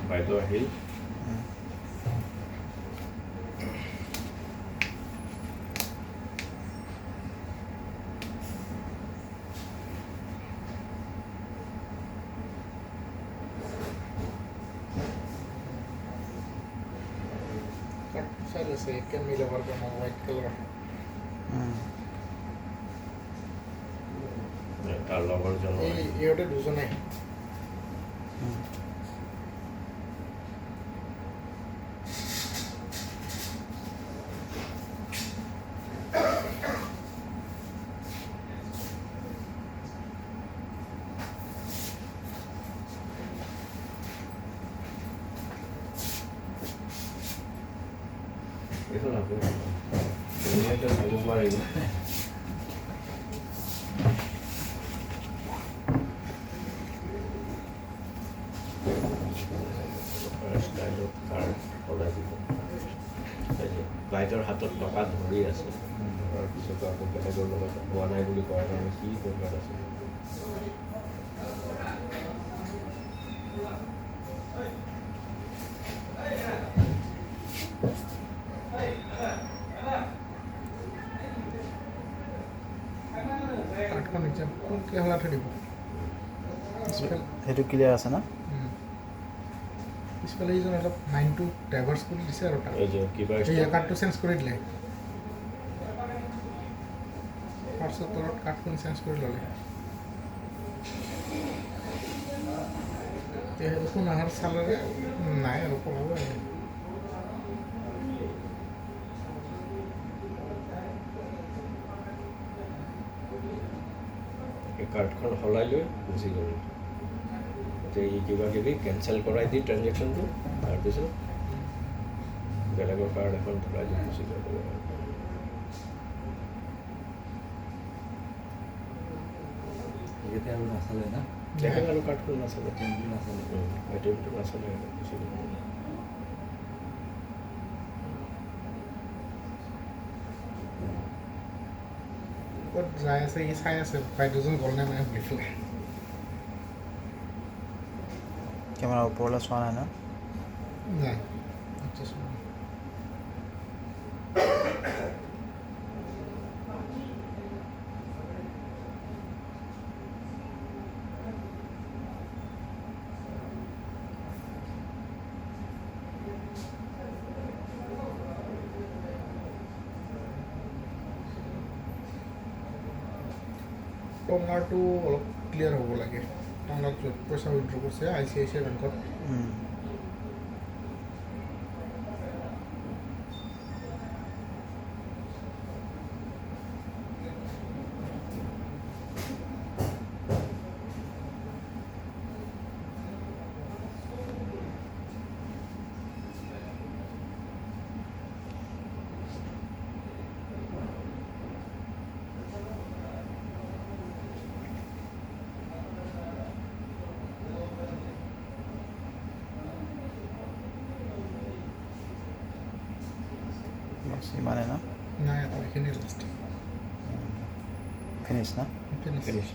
বাইদেউ আহিল Sale se que mi lugar como white color. তাৰ লগৰ জন ইহঁতে দুজনে এইটো নাপায় ধুনীয়াকৈ চাব পাৰিব লাইটৰ হাতত টকা ধৰি আছে তাৰপিছত আকৌ বেলেগৰ লগত হোৱা নাই বুলি কোৱাৰ কাৰণে কি দৰকাৰ আছে কাঠখন এতিয়া কেহলাতে দিব সেইটো ক্লিয়াৰ আছে না পিছফালে এইজন অলপ মাইণ্ডটো ডাইভাৰ্চ কৰি দিছে আৰু এই যে কিবা কাৰ্ডটো চেঞ্জ কৰি দিলে ফাৰ্ষ্টত তলত কাৰ্ডখন চেঞ্জ কৰি ল'লে দেখোন আহাৰ চালেৰে নাই আৰু পলাব এই কাৰ্ডখন সলাই লৈ গুচি গ'ল এতিয়া ই কিবা কিবি কেঞ্চেল কৰাই দি ট্ৰেঞ্জেকশ্যনটো তাৰপিছত বেলেগৰ কাৰ্ড এখন ধৰাই দি গুচি যাব এইকেইটা আৰু নাচালে না দেখেন আৰু কাৰ্ডখন নাচালে এটিএমটো নাচালে গুচি গ'ল ক'ত যাই আছে ই চাই আছে বাইদেউজন গ'ল নে নাই বুলি পেলাই কেমেৰা ওপৰলৈ চোৱা নাই ন নাই টঙাৰটো অলপ ক্লিয়াৰ হ'ব লাগে টঙাত য'ত পইচা উইড্ৰ কৰিছে ICICI বেংকত ইমানে না নাই এইখিনি লাষ্ট ফিনিছ না ফিনিছ